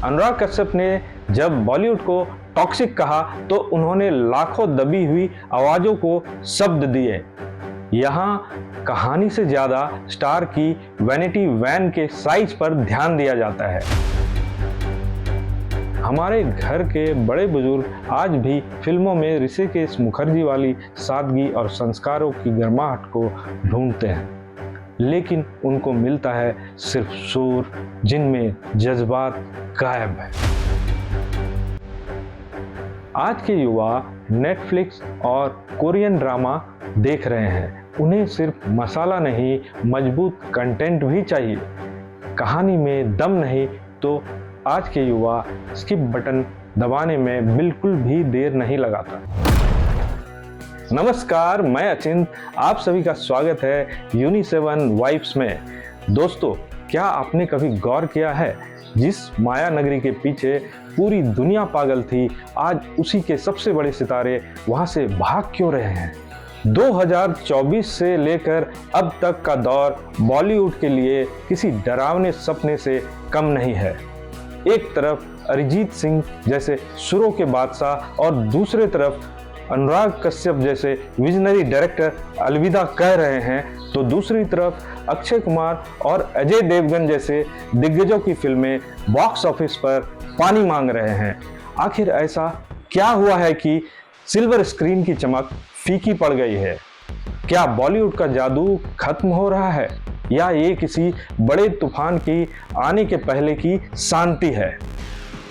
अनुराग कश्यप ने जब बॉलीवुड को टॉक्सिक कहा तो उन्होंने लाखों दबी हुई आवाजों को शब्द दिए। यहाँ कहानी से ज्यादा स्टार की वैनिटी वैन के साइज पर ध्यान दिया जाता है। हमारे घर के बड़े बुजुर्ग आज भी फिल्मों में ऋषिकेश मुखर्जी वाली सादगी और संस्कारों की गर्माहट को ढूंढते हैं, लेकिन उनको मिलता है सिर्फ सुर जिनमें जज्बात गायब है। आज के युवा नेटफ्लिक्स और कोरियन ड्रामा देख रहे हैं। उन्हें सिर्फ मसाला नहीं, मजबूत कंटेंट भी चाहिए। कहानी में दम नहीं तो आज के युवा स्किप बटन दबाने में बिल्कुल भी देर नहीं लगाता। नमस्कार, मैं अचिंत, आप सभी का स्वागत है यूनि7 वाइब्स में। दोस्तों, क्या आपने कभी गौर किया है जिस माया नगरी के पीछे पूरी दुनिया पागल थी, आज उसी के सबसे बड़े सितारे वहां से भाग क्यों रहे हैं? 2024 से लेकर अब तक का दौर बॉलीवुड के लिए किसी डरावने सपने से कम नहीं है। एक तरफ अरिजीत सिंह जैसे सुरों के बादशाह और दूसरे तरफ अनुराग कश्यप जैसे विजनरी डायरेक्टर अलविदा कह रहे हैं, तो दूसरी तरफ अक्षय कुमार और अजय देवगन जैसे दिग्गजों की फिल्में बॉक्स ऑफिस पर पानी मांग रहे हैं। आखिर ऐसा क्या हुआ है कि सिल्वर स्क्रीन की चमक फीकी पड़ गई है? क्या बॉलीवुड का जादू खत्म हो रहा है या ये किसी बड़े तूफान की आने के पहले की शांति है?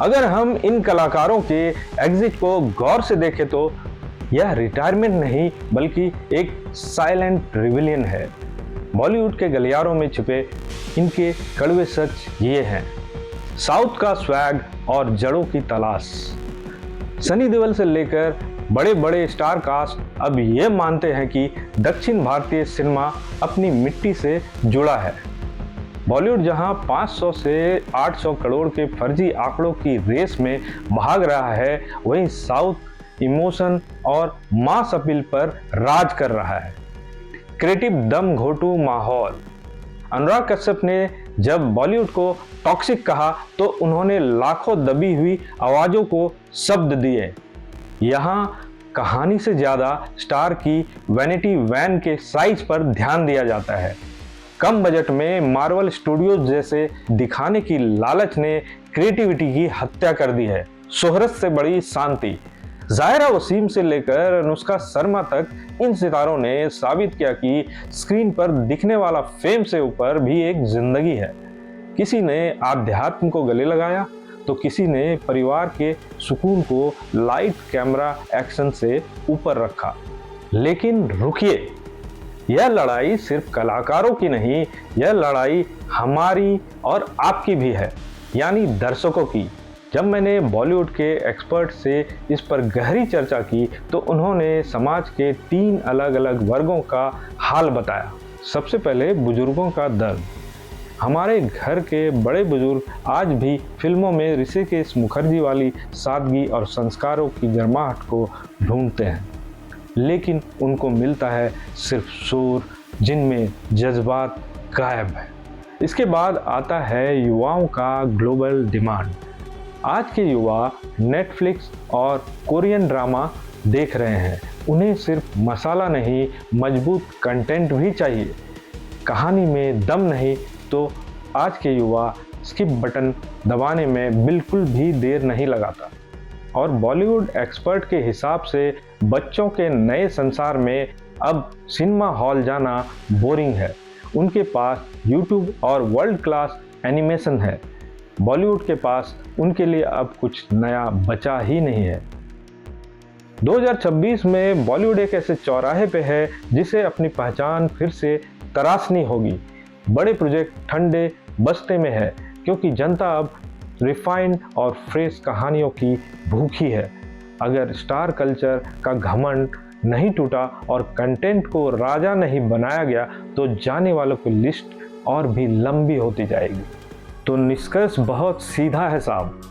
अगर हम इन कलाकारों के एग्जिट को गौर से देखें तो यह रिटायरमेंट नहीं बल्कि एक साइलेंट रिविलियन है। बॉलीवुड के गलियारों में छिपे इनके कड़वे सच ये हैं: साउथ का स्वैग और जड़ों की तलाश। सनी देओल से लेकर बड़े बड़े स्टार कास्ट अब ये मानते हैं कि दक्षिण भारतीय सिनेमा अपनी मिट्टी से जुड़ा है। बॉलीवुड जहां 500 से 800 करोड़ के फर्जी आंकड़ों की रेस में भाग रहा है, वहीं साउथ इमोशन और मास अपील पर राज कर रहा है। क्रिएटिव दम घोटू माहौल। अनुराग कश्यप ने जब बॉलीवुड को टॉक्सिक कहा तो उन्होंने लाखों दबी हुई आवाजों को शब्द दिए। यहाँ कहानी से ज्यादा स्टार की वैनिटी वैन के साइज पर ध्यान दिया जाता है। कम बजट में मार्वल स्टूडियोज जैसे दिखाने की लालच ने क्रिएटिविटी की हत्या कर दी है। शोहरत से बड़ी शांति। ज़ाहिरा वसीम से लेकर अनुष्का शर्मा तक इन सितारों ने साबित किया कि स्क्रीन पर दिखने वाला फेम से ऊपर भी एक जिंदगी है। किसी ने आध्यात्म को गले लगाया तो किसी ने परिवार के सुकून को लाइट कैमरा एक्शन से ऊपर रखा। लेकिन रुकिए, यह लड़ाई सिर्फ कलाकारों की नहीं, यह लड़ाई हमारी और आपकी भी है, यानी दर्शकों की। जब मैंने बॉलीवुड के एक्सपर्ट से इस पर गहरी चर्चा की तो उन्होंने समाज के 3 अलग अलग वर्गों का हाल बताया। सबसे पहले बुजुर्गों का दर्द। हमारे घर के बड़े बुजुर्ग आज भी फिल्मों में ऋषिकेश मुखर्जी वाली सादगी और संस्कारों की गर्माहट को ढूंढते हैं, लेकिन उनको मिलता है सिर्फ सुर जिनमें जज्बात गायब है। इसके बाद आता है युवाओं का ग्लोबल डिमांड। आज के युवा नेटफ्लिक्स और कोरियन ड्रामा देख रहे हैं। उन्हें सिर्फ मसाला नहीं, मजबूत कंटेंट भी चाहिए। कहानी में दम नहीं तो आज के युवा स्किप बटन दबाने में बिल्कुल भी देर नहीं लगाता। और बॉलीवुड एक्सपर्ट के हिसाब से बच्चों के नए संसार में अब सिनेमा हॉल जाना बोरिंग है। उनके पास यूट्यूब और वर्ल्ड क्लास एनिमेशन है। बॉलीवुड के पास उनके लिए अब कुछ नया बचा ही नहीं है। 2026 में बॉलीवुड एक ऐसे चौराहे पे है जिसे अपनी पहचान फिर से तराशनी होगी। बड़े प्रोजेक्ट ठंडे बस्ते में है क्योंकि जनता अब रिफाइंड और फ्रेश कहानियों की भूखी है। अगर स्टार कल्चर का घमंड नहीं टूटा और कंटेंट को राजा नहीं बनाया गया तो जाने वालों की लिस्ट और भी लंबी होती जाएगी। तो निष्कर्ष बहुत सीधा है साहब,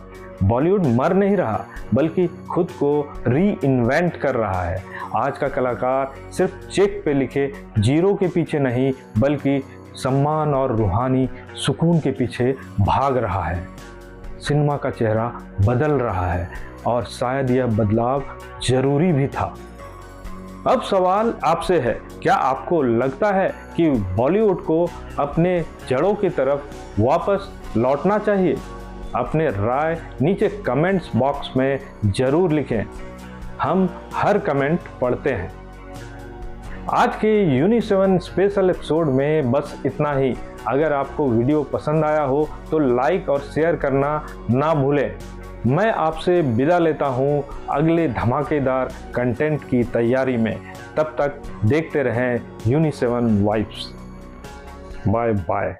बॉलीवुड मर नहीं रहा बल्कि खुद को री इन्वेंट कर रहा है। आज का कलाकार सिर्फ चेक पे लिखे जीरो के पीछे नहीं बल्कि सम्मान और रूहानी सुकून के पीछे भाग रहा है। सिनेमा का चेहरा बदल रहा है और शायद यह बदलाव जरूरी भी था। अब सवाल आपसे है, क्या आपको लगता है कि बॉलीवुड को अपने जड़ों की तरफ वापस लौटना चाहिए? अपने राय नीचे कमेंट्स बॉक्स में जरूर लिखें, हम हर कमेंट पढ़ते हैं। आज के यूनी7 स्पेशल एपिसोड में बस इतना ही। अगर आपको वीडियो पसंद आया हो तो लाइक और शेयर करना ना भूलें। मैं आपसे विदा लेता हूं अगले धमाकेदार कंटेंट की तैयारी में। तब तक देखते रहें यूनी7 वाइब्स। Bye bye.